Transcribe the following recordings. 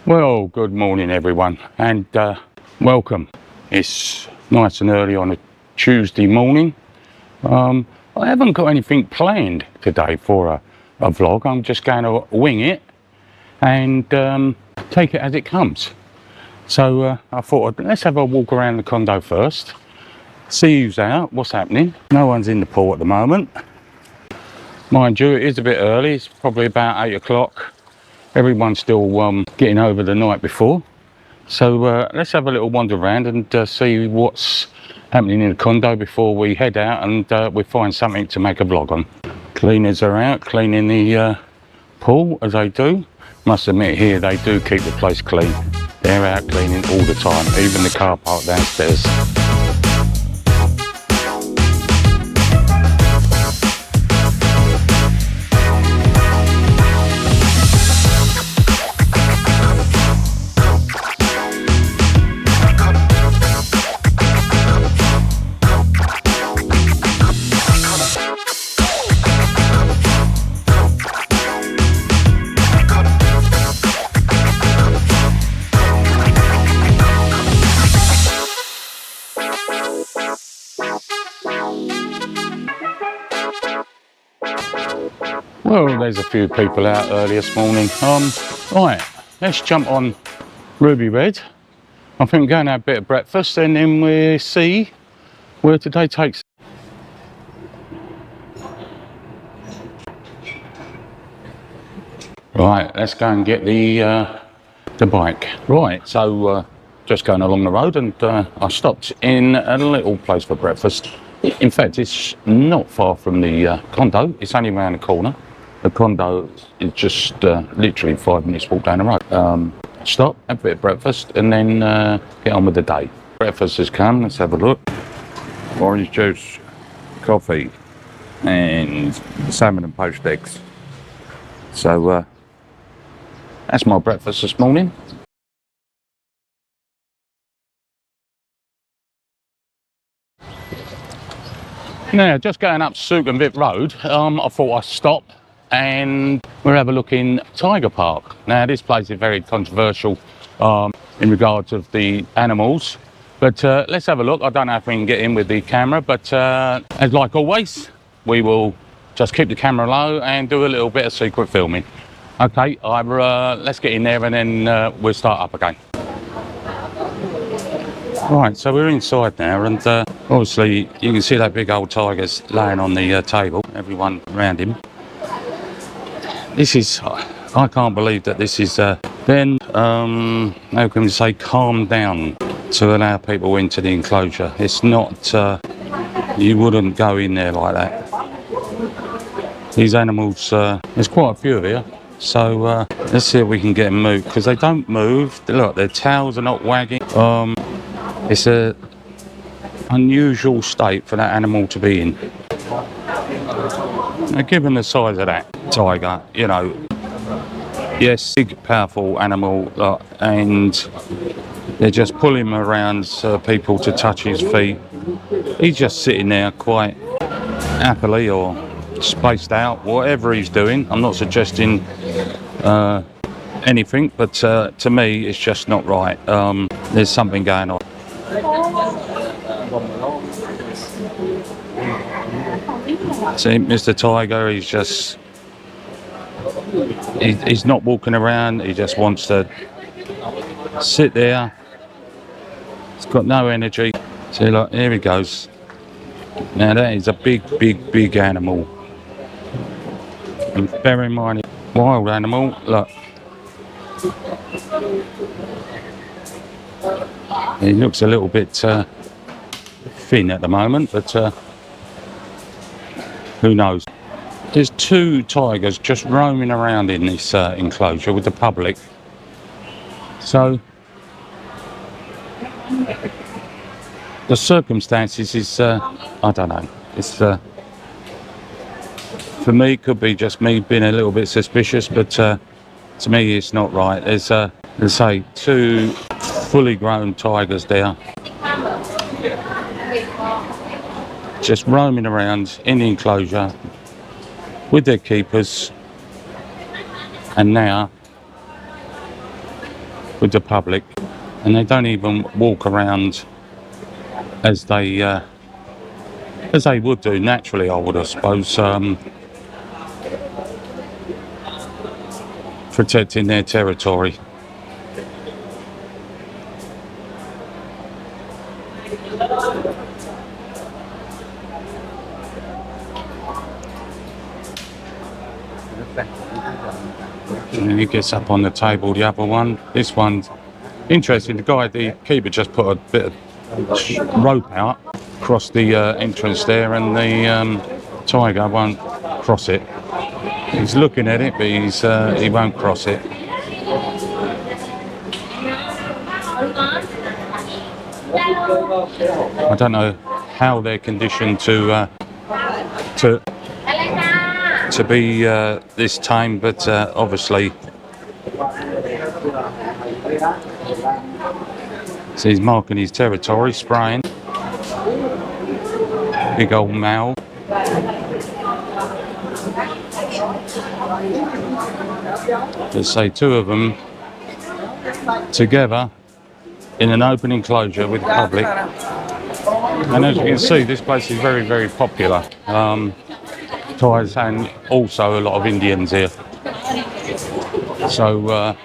Well, good morning everyone, and welcome. It's nice and early on a Tuesday morning. I haven't got anything planned today for a vlog. I'm just going to wing it and take it as it comes. So I thought, let's have a walk around the condo first, see who's out, what's happening. No one's in the pool at the moment. Mind you, it is a bit early. It's probably about 8 o'clock. Everyone's still getting over the night before. So let's have a little wander around and see what's happening in the condo before we head out and we find something to make a vlog on. Cleaners are out cleaning the pool as they do. Must admit here they do keep the place clean. They're out cleaning all the time, even the car park downstairs. Well, there's a few people out early this morning. Right, let's jump on Ruby Red. I think we're going to have a bit of breakfast and then we'll see where today takes. Right, let's go and get the bike. Right, so just going along the road and I stopped in a little place for breakfast. In fact, it's not far from the condo. It's only around the corner. The condo is just literally 5 minutes walk down the road. Stop, have a bit of breakfast and then get on with the day. Breakfast has come, let's have a look. Orange juice, coffee and salmon and poached eggs. So that's my breakfast this morning. Now, just going up Sukhumvit Road, I thought I'd stop and we'll have a look in Tiger Park. Now, this place is very controversial in regards of the animals, but let's have a look. I don't know if we can get in with the camera, but as like always, we will just keep the camera low and do a little bit of secret filming. Okay, let's get in there and then we'll start up again. Right, so we're inside now and obviously you can see that big old tiger's laying on the table, everyone around him. This is, I can't believe that this is then, how can we say, calmed down to allow people into the enclosure. It's not, you wouldn't go in there like that. These animals, there's quite a few of here. So let's see if we can get them moved, because they don't move. Look, their tails are not wagging. It's a unusual state for that animal to be in. Now, given the size of that tiger, you know, yes, big, powerful animal, and they're just pulling him around for people to touch his feet. He's just sitting there quite happily or spaced out, whatever he's doing. I'm not suggesting anything, but to me, it's just not right. There's something going on. See, Mr. Tiger, he's just, he's not walking around, he just wants to sit there. He's got no energy. See, look, here he goes. Now that is a big animal. And bear in mind, wild animal, look. He looks a little bit thin at the moment, but who knows. There's two tigers just roaming around in this enclosure with the public. So the circumstances is, I don't know, it's for me it could be just me being a little bit suspicious, but to me it's not right. There's let's say two fully grown tigers there just roaming around in the enclosure with their keepers, and now with the public, and they don't even walk around as they would do naturally, I would, I suppose, protecting their territory. And then he gets up on the table, the other one. This one's interesting. The keeper just put a bit of rope out across the entrance there, and the tiger won't cross it. He's looking at it, but he won't cross it. I don't know how they're conditioned to be this tame, but obviously. So he's marking his territory, spraying. Big old male. Let's say two of them together in an open enclosure with the public. And as you can see, this place is very, very popular. Thais and also a lot of Indians here. So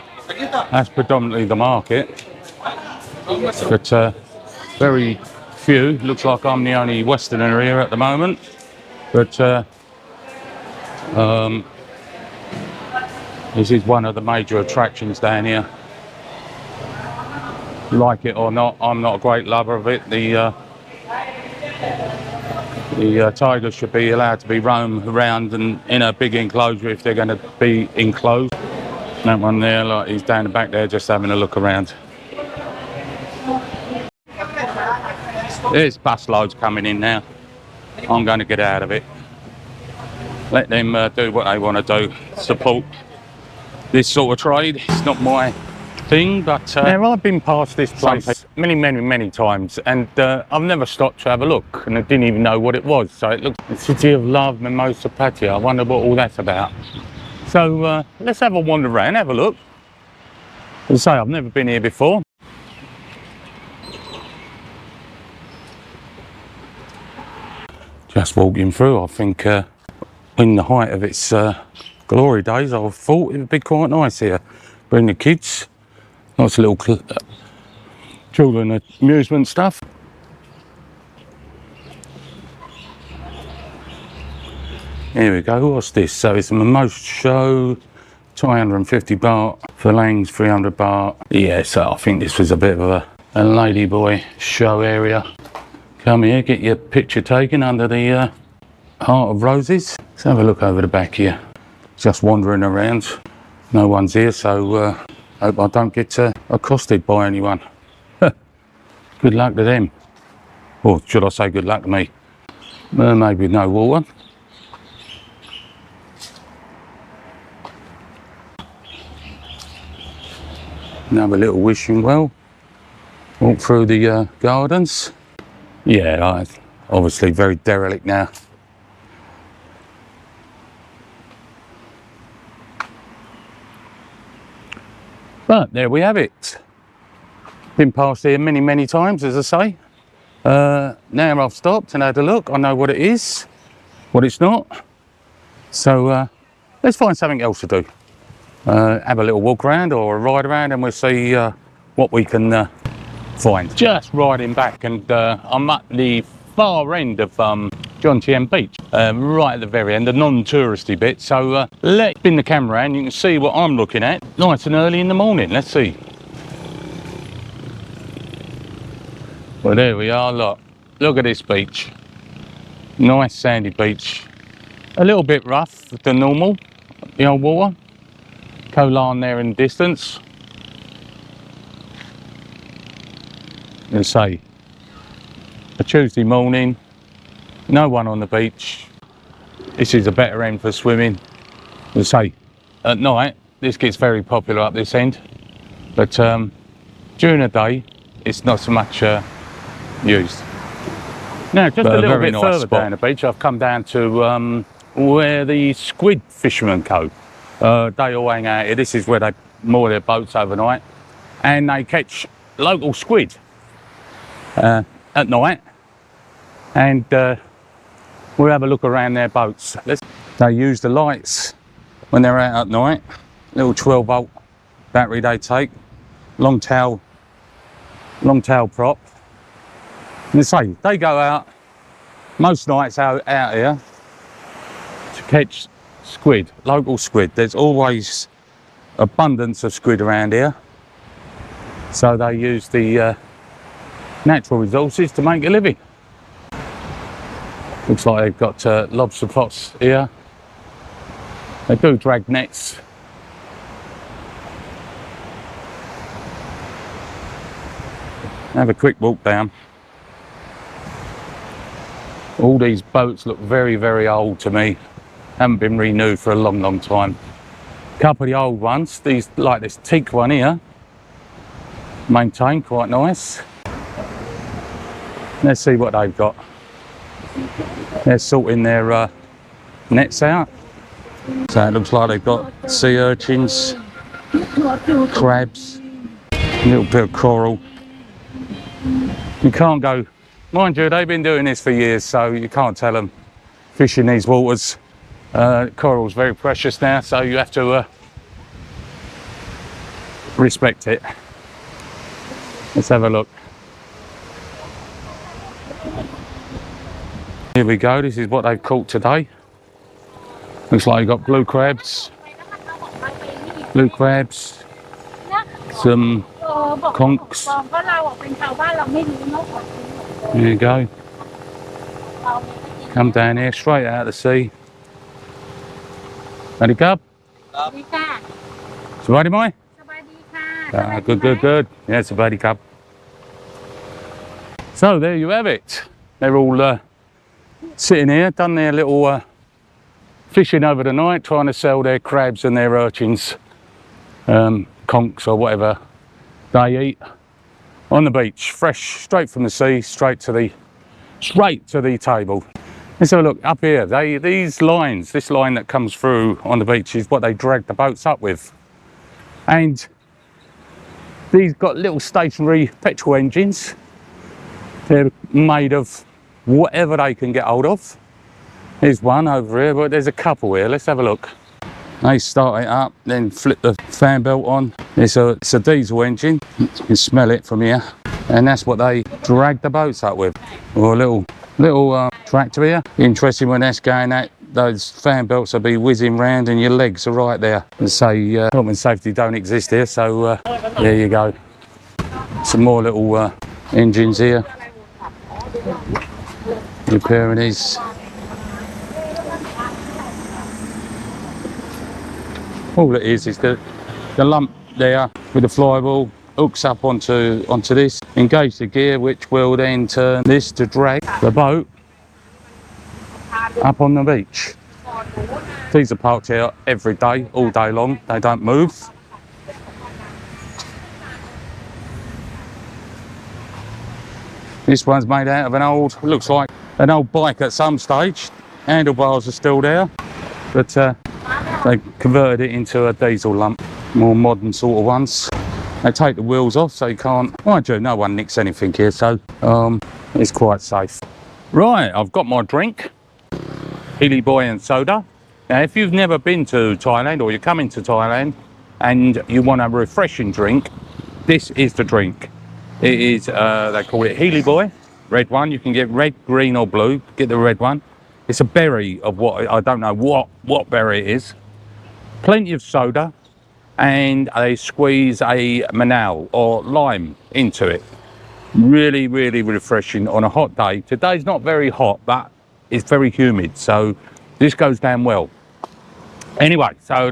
that's predominantly the market. But very few. Looks like I'm the only Westerner here at the moment. But this is one of the major attractions down here. Like it or not, I'm not a great lover of it. The tigers should be allowed to be roam around and in a big enclosure if they're going to be enclosed. That one there, like, he's down the back there just having a look around. There's bus loads coming in now. I'm going to get out of it. Let them do what they want to do. Support this sort of trade. It's not my thing, but now I've been past this place many times, and I've never stopped to have a look, and I didn't even know what it was. So it looks the City of Love, Mimosa, Pattaya. I wonder what all that's about. So let's have a wander around, have a look. As I say, I've never been here before. Just walking through, I think in the height of its glory days, I thought it would be quite nice here. Bring the kids, lots of little children amusement stuff. Here we go, what's this? So it's a Mimosa show, 250 baht, Phalanx 300 baht. Yeah, so I think this was a bit of a ladyboy show area. Come here, get your picture taken under the Heart of Roses. Let's have a look over the back here. Just wandering around. No one's here, so hope I don't get accosted by anyone. Good luck to them. Or should I say good luck to me? Maybe no water. Another little wishing well. Walk through the gardens. Yeah, obviously very derelict now. But there we have it. Been past here many times, as I say. Now I've stopped and had a look. I know what it is, what it's not. So let's find something else to do. Have a little walk around or a ride around, and we'll see what we can find. Just riding back, and I'm at the far end of John Tien Beach, right at the very end, the non-touristy bit. So let's spin the camera around, you can see what I'm looking at. Nice and early in the morning, let's see. Well, there we are, look at this beach. Nice sandy beach. A little bit rough than normal, the old water. Koh Larn there in the distance. And say, a Tuesday morning, no one on the beach. This is a better end for swimming. And say, at night, this gets very popular up this end, but during the day, it's not so much used. Now, just a little bit further down the beach, I've come down to where the squid fishermen go. They all hang out here. This is where they moor their boats overnight. and they catch local squid at night, and we'll have a look around their boats. They use the lights when they're out at night, little 12-volt battery they take, long tail prop. And say they go out most nights out here to catch squid, local squid. There's always abundance of squid around here, so they use the natural resources to make a living. Looks like they've got lobster pots here. They do drag nets. Have a quick walk down. All these boats look very, very old to me. Haven't been renewed for a long, long time. A couple of the old ones, these like this teak one here, maintained, quite nice. Let's see what they've got. They're sorting their nets out. So it looks like they've got sea urchins, crabs, a little bit of coral. You can't go, mind you, they've been doing this for years, so you can't tell them fish in these waters. Coral's very precious now, so you have to respect it. Let's have a look. Here we go, this is what they've caught today. Looks like you've got blue crabs, some conchs. There you go. Come down here, straight out of the sea. Ready, cub? Sabadi boy? Good. Yeah, sabadi cub. So there you have it. They're all sitting here, done their little fishing over the night, trying to sell their crabs and their urchins, conchs or whatever they eat on the beach, fresh, straight from the sea, straight to the table. Let's have a look up here. These lines, this line that comes through on the beach is what they drag the boats up with, and these got little stationary petrol engines. They're made of whatever they can get hold of. There's one over here, but there's a couple here. Let's have a look. They start it up, then flip the fan belt on. It's a diesel engine. You can smell it from here. And that's what they drag the boats up with. Or a little tractor here. Interesting when that's going at, those fan belts will be whizzing round and your legs are right there. And say health and safety don't exist here, so there you go. Some more little engines here. Repairing these. All it is the lump there with the flywheel hooks up onto this, engage the gear, which will then turn this to drag the boat up on the beach. These are parked here every day, all day long. They don't move. This one's made out of an old, looks like an old bike at some stage. Handlebars are still there, but they converted it into a diesel lump, more modern sort of ones. They take the wheels off so you can't, mind you, no one nicks anything here, so it's quite safe. Right, I've got my drink, Healy Boy and soda. Now if you've never been to Thailand, or you're coming to Thailand and you want a refreshing drink, this is the drink. It is, they call it Healy Boy, red one. You can get red, green or blue, get the red one. It's a berry of what, I don't know what berry it is. Plenty of soda, and they squeeze a manal or lime into it. Really, really refreshing on a hot day. Today's not very hot, but it's very humid, so this goes down well. Anyway, so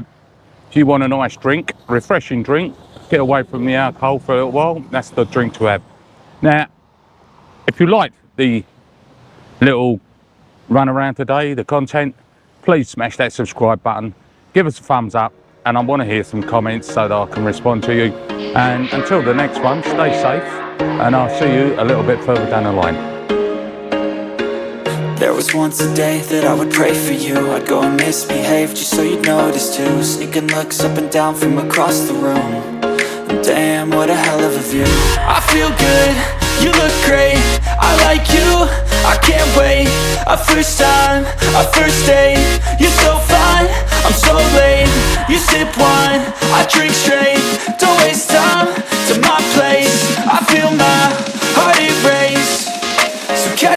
if you want a nice drink, refreshing drink, get away from the alcohol for a little while, that's the drink to have. Now, if you like the little run around today, the content, please smash that subscribe button, give us a thumbs up, and I want to hear some comments so that I can respond to you. And until the next one, stay safe, and I'll see you a little bit further down the line. There was once a day that I would pray for you. I'd go and misbehave just so you'd notice too. Sneaking looks up and down from across the room. And damn, damn, what a hell of a view. I feel good, you look great, I like you, I can't wait. A first time, a first date, you're so